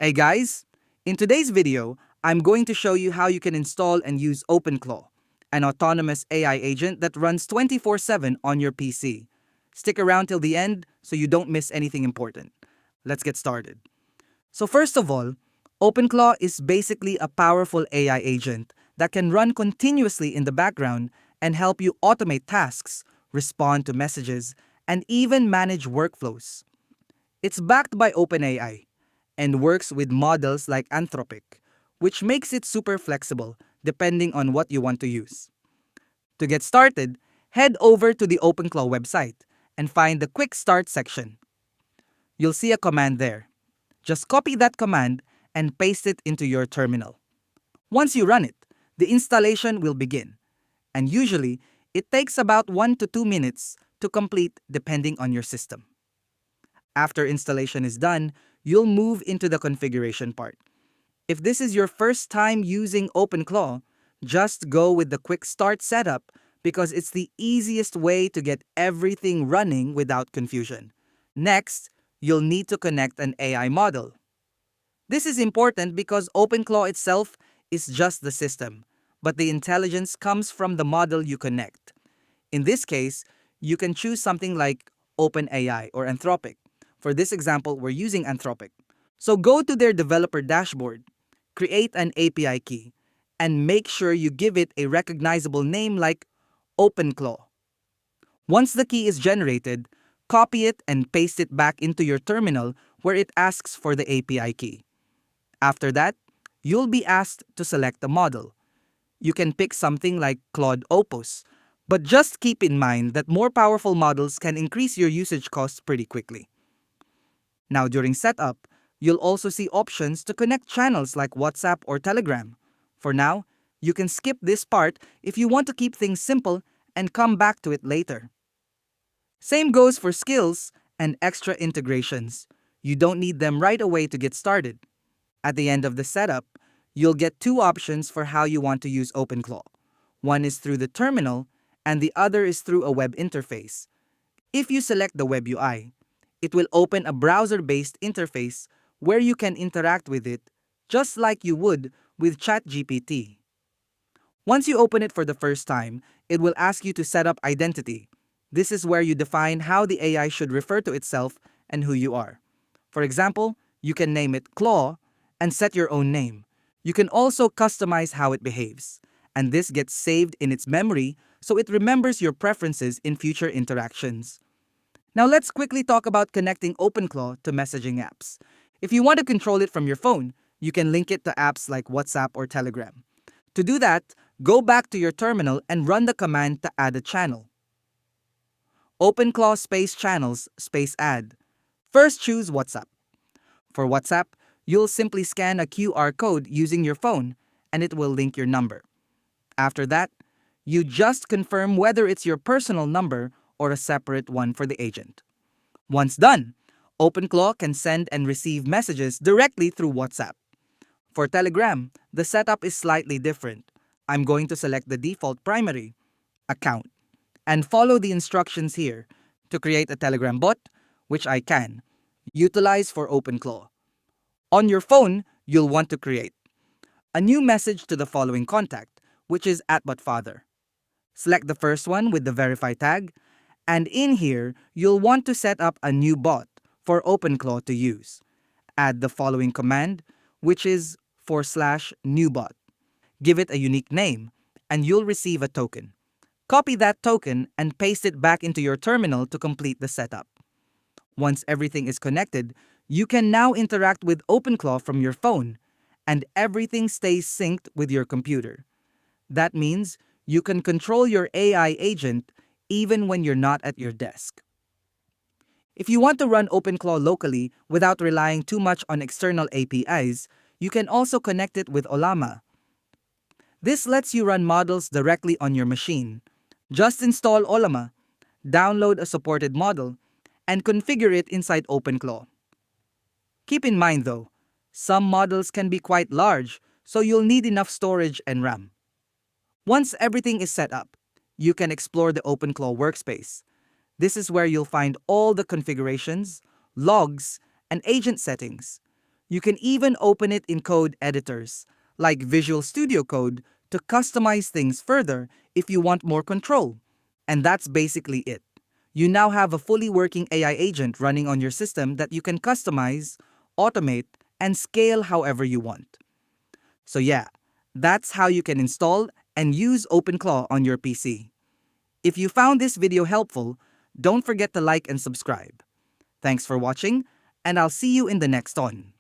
Hey guys, in today's video, I'm going to show you how you can install and use Openclaw, an autonomous AI agent that runs 24/7 on your PC. Stick around till the end so you don't miss anything important. Let's get started. So first of all, Openclaw is basically a powerful AI agent that can run continuously in the background and help you automate tasks, respond to messages, and even manage workflows. It's backed by OpenAI and works with models like Anthropic, which makes it super flexible depending on what you want to use. To get started, head over to the Openclaw website and find the Quick Start section. You'll see a command there. Just copy that command and paste it into your terminal. Once you run it, the installation will begin, and usually it takes about 1 to 2 minutes to complete depending on your system. After installation is done, you'll move into the configuration part. If this is your first time using Openclaw, just go with the quick start setup because it's the easiest way to get everything running without confusion. Next, you'll need to connect an AI model. This is important because Openclaw itself is just the system, but the intelligence comes from the model you connect. In this case, you can choose something like OpenAI or Anthropic. For this example, we're using Anthropic. So go to their developer dashboard, create an API key, and make sure you give it a recognizable name like Openclaw. Once the key is generated, copy it and paste it back into your terminal where it asks for the API key. After that, you'll be asked to select a model. You can pick something like Claude Opus, but just keep in mind that more powerful models can increase your usage costs pretty quickly. Now, during setup, you'll also see options to connect channels like WhatsApp or Telegram. For now, you can skip this part if you want to keep things simple and come back to it later. Same goes for skills and extra integrations. You don't need them right away to get started. At the end of the setup, you'll get two options for how you want to use Openclaw. One is through the terminal, and the other is through a web interface. If you select the web UI, it will open a browser-based interface where you can interact with it just like you would with ChatGPT. Once you open it for the first time, it will ask you to set up identity. This is where you define how the AI should refer to itself and who you are. For example, you can name it Claw and set your own name. You can also customize how it behaves, and this gets saved in its memory so it remembers your preferences in future interactions. Now let's quickly talk about connecting Openclaw to messaging apps. If you want to control it from your phone, you can link it to apps like WhatsApp or Telegram. To do that, go back to your terminal and run the command to add a channel. Openclaw space channels space add. First choose WhatsApp. For WhatsApp, you'll simply scan a QR code using your phone and it will link your number. After that, you just confirm whether it's your personal number or a separate one for the agent. Once done, Openclaw can send and receive messages directly through WhatsApp. For Telegram, the setup is slightly different. I'm going to select the default primary account and follow the instructions here to create a Telegram bot, which I can utilize for Openclaw. On your phone, you'll want to create a new message to the following contact, which is @botfather. Select the first one with the verify tag, and in here, you'll want to set up a new bot for Openclaw to use. Add the following command, which is /newbot. Give it a unique name, and you'll receive a token. Copy that token and paste it back into your terminal to complete the setup. Once everything is connected, you can now interact with Openclaw from your phone, and everything stays synced with your computer. That means you can control your AI agent even when you're not at your desk. If you want to run Openclaw locally without relying too much on external APIs, you can also connect it with Ollama. This lets you run models directly on your machine. Just install Ollama, download a supported model, and configure it inside Openclaw. Keep in mind though, some models can be quite large, so you'll need enough storage and RAM. Once everything is set up, you can explore the Openclaw workspace. This is where you'll find all the configurations, logs, and agent settings. You can even open it in code editors, like Visual Studio Code, to customize things further if you want more control. And that's basically it. You now have a fully working AI agent running on your system that you can customize, automate, and scale however you want. So yeah, that's how you can install and use Openclaw on your PC. If you found this video helpful, don't forget to like and subscribe. Thanks for watching, and I'll see you in the next one.